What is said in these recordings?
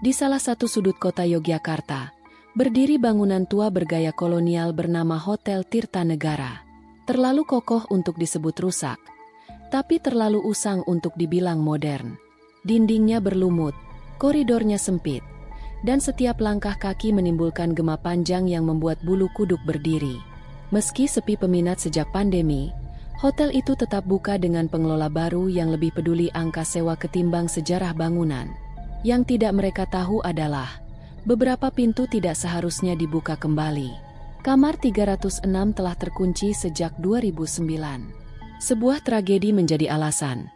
Di salah satu sudut kota Yogyakarta, berdiri bangunan tua bergaya kolonial bernama Hotel Tirtanegara. Terlalu kokoh untuk disebut rusak, tapi terlalu usang untuk dibilang modern. Dindingnya berlumut, koridornya sempit, dan setiap langkah kaki menimbulkan gema panjang yang membuat bulu kuduk berdiri. Meski sepi peminat sejak pandemi, hotel itu tetap buka dengan pengelola baru yang lebih peduli angka sewa ketimbang sejarah bangunan. Yang tidak mereka tahu adalah, beberapa pintu tidak seharusnya dibuka kembali. Kamar 306 telah terkunci sejak 2009. Sebuah tragedi menjadi alasan.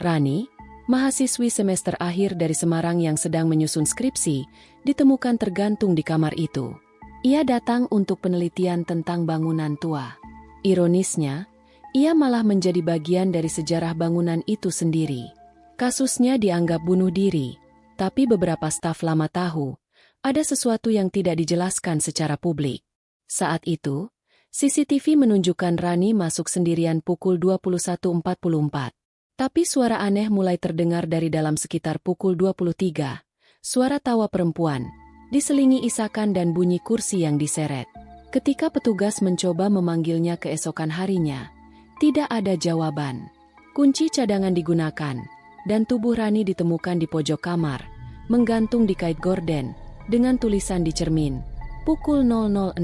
Rani, mahasiswi semester akhir dari Semarang yang sedang menyusun skripsi, ditemukan tergantung di kamar itu. Ia datang untuk penelitian tentang bangunan tua. Ironisnya, ia malah menjadi bagian dari sejarah bangunan itu sendiri. Kasusnya dianggap bunuh diri, tapi beberapa staf lama tahu, ada sesuatu yang tidak dijelaskan secara publik. Saat itu, CCTV menunjukkan Rani masuk sendirian pukul 21.44. Tapi suara aneh mulai terdengar dari dalam sekitar pukul 23. Suara tawa perempuan, diselingi isakan dan bunyi kursi yang diseret. Ketika petugas mencoba memanggilnya keesokan harinya, tidak ada jawaban. Kunci cadangan digunakan, dan tubuh Rani ditemukan di pojok kamar, menggantung di kait gorden, dengan tulisan di cermin, pukul 00.06.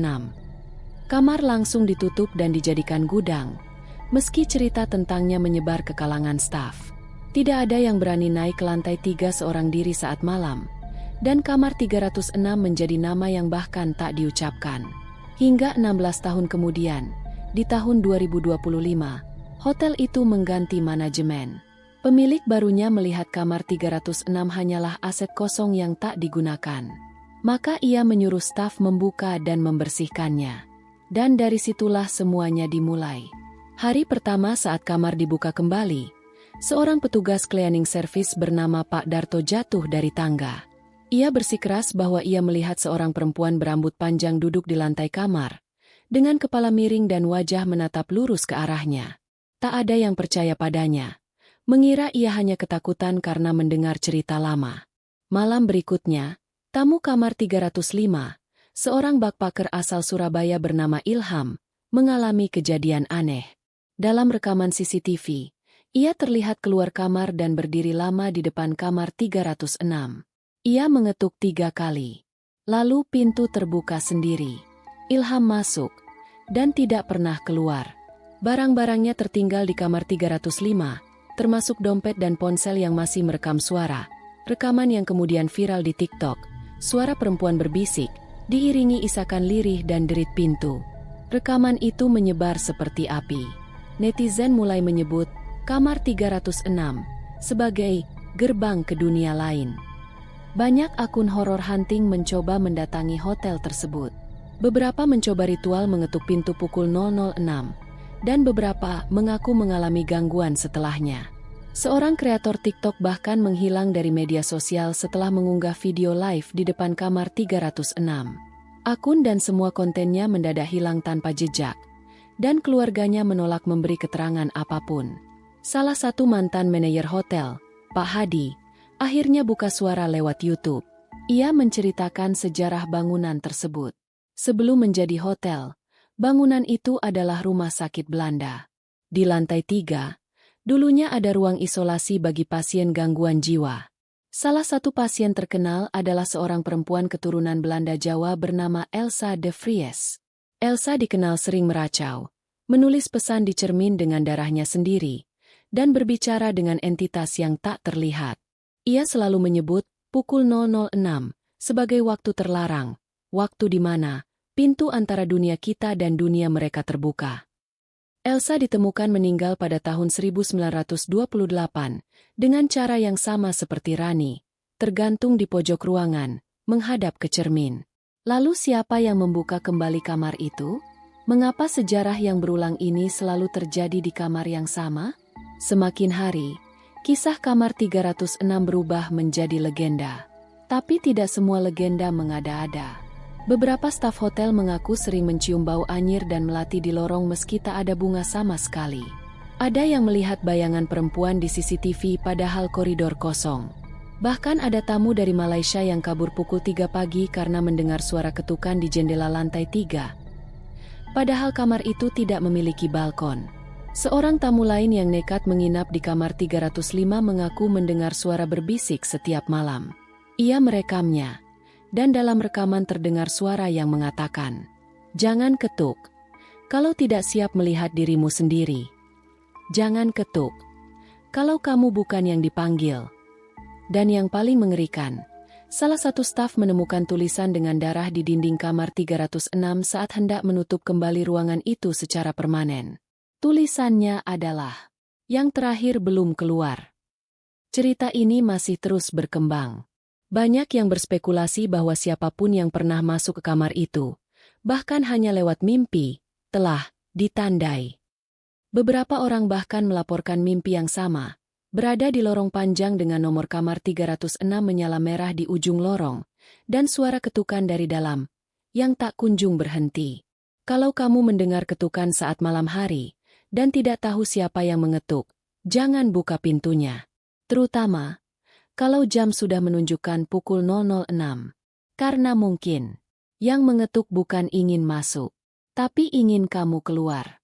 Kamar langsung ditutup dan dijadikan gudang, meski cerita tentangnya menyebar ke kalangan staf. Tidak ada yang berani naik ke lantai 3 seorang diri saat malam, dan kamar 306 menjadi nama yang bahkan tak diucapkan. Hingga 16 tahun kemudian, di tahun 2025, hotel itu mengganti manajemen. Pemilik barunya melihat kamar 306 hanyalah aset kosong yang tak digunakan. Maka ia menyuruh staf membuka dan membersihkannya. Dan dari situlah semuanya dimulai. Hari pertama saat kamar dibuka kembali, seorang petugas cleaning service bernama Pak Darto jatuh dari tangga. Ia bersikeras bahwa ia melihat seorang perempuan berambut panjang duduk di lantai kamar, dengan kepala miring dan wajah menatap lurus ke arahnya. Tak ada yang percaya padanya, mengira ia hanya ketakutan karena mendengar cerita lama. Malam berikutnya, tamu kamar 305, seorang backpacker asal Surabaya bernama Ilham, mengalami kejadian aneh. Dalam rekaman CCTV, ia terlihat keluar kamar dan berdiri lama di depan kamar 306. Ia mengetuk 3 kali. Lalu pintu terbuka sendiri. Ilham masuk, dan tidak pernah keluar. Barang-barangnya tertinggal di kamar 305, termasuk dompet dan ponsel yang masih merekam suara. Rekaman yang kemudian viral di TikTok, suara perempuan berbisik, diiringi isakan lirih dan derit pintu. Rekaman itu menyebar seperti api. Netizen mulai menyebut kamar 306 sebagai gerbang ke dunia lain. Banyak akun horor hunting mencoba mendatangi hotel tersebut. Beberapa mencoba ritual mengetuk pintu pukul 00.06, dan beberapa mengaku mengalami gangguan setelahnya. Seorang kreator TikTok bahkan menghilang dari media sosial setelah mengunggah video live di depan kamar 306. Akun dan semua kontennya mendadak hilang tanpa jejak, dan keluarganya menolak memberi keterangan apapun. Salah satu mantan manajer hotel, Pak Hadi, akhirnya buka suara lewat YouTube. Ia menceritakan sejarah bangunan tersebut. Sebelum menjadi hotel, bangunan itu adalah rumah sakit Belanda. Di lantai 3, dulunya ada ruang isolasi bagi pasien gangguan jiwa. Salah satu pasien terkenal adalah seorang perempuan keturunan Belanda Jawa bernama Elsa de Vries. Elsa dikenal sering meracau, menulis pesan di cermin dengan darahnya sendiri, dan berbicara dengan entitas yang tak terlihat. Ia selalu menyebut pukul 00.06 sebagai waktu terlarang, waktu di mana pintu antara dunia kita dan dunia mereka terbuka. Elsa ditemukan meninggal pada tahun 1928 dengan cara yang sama seperti Rani, tergantung di pojok ruangan, menghadap ke cermin. Lalu siapa yang membuka kembali kamar itu? Mengapa sejarah yang berulang ini selalu terjadi di kamar yang sama? Semakin hari, kisah kamar 306 berubah menjadi legenda. Tapi tidak semua legenda mengada-ada. Beberapa staf hotel mengaku sering mencium bau anyir dan melati di lorong meski tak ada bunga sama sekali. Ada yang melihat bayangan perempuan di CCTV padahal koridor kosong. Bahkan ada tamu dari Malaysia yang kabur pukul 3 pagi karena mendengar suara ketukan di jendela lantai 3. Padahal kamar itu tidak memiliki balkon. Seorang tamu lain yang nekat menginap di kamar 305 mengaku mendengar suara berbisik setiap malam. Ia merekamnya, dan dalam rekaman terdengar suara yang mengatakan, "Jangan ketuk. Kalau tidak siap melihat dirimu sendiri. Jangan ketuk. Kalau kamu bukan yang dipanggil." Dan yang paling mengerikan, salah satu staf menemukan tulisan dengan darah di dinding kamar 306 saat hendak menutup kembali ruangan itu secara permanen. Tulisannya adalah, "Yang terakhir belum keluar." Cerita ini masih terus berkembang. Banyak yang berspekulasi bahwa siapapun yang pernah masuk ke kamar itu, bahkan hanya lewat mimpi, telah ditandai. Beberapa orang bahkan melaporkan mimpi yang sama, berada di lorong panjang dengan nomor kamar 306 menyala merah di ujung lorong, dan suara ketukan dari dalam, yang tak kunjung berhenti. Kalau kamu mendengar ketukan saat malam hari, dan tidak tahu siapa yang mengetuk, jangan buka pintunya. Terutama, kalau jam sudah menunjukkan pukul 00.06. Karena mungkin, yang mengetuk bukan ingin masuk, tapi ingin kamu keluar.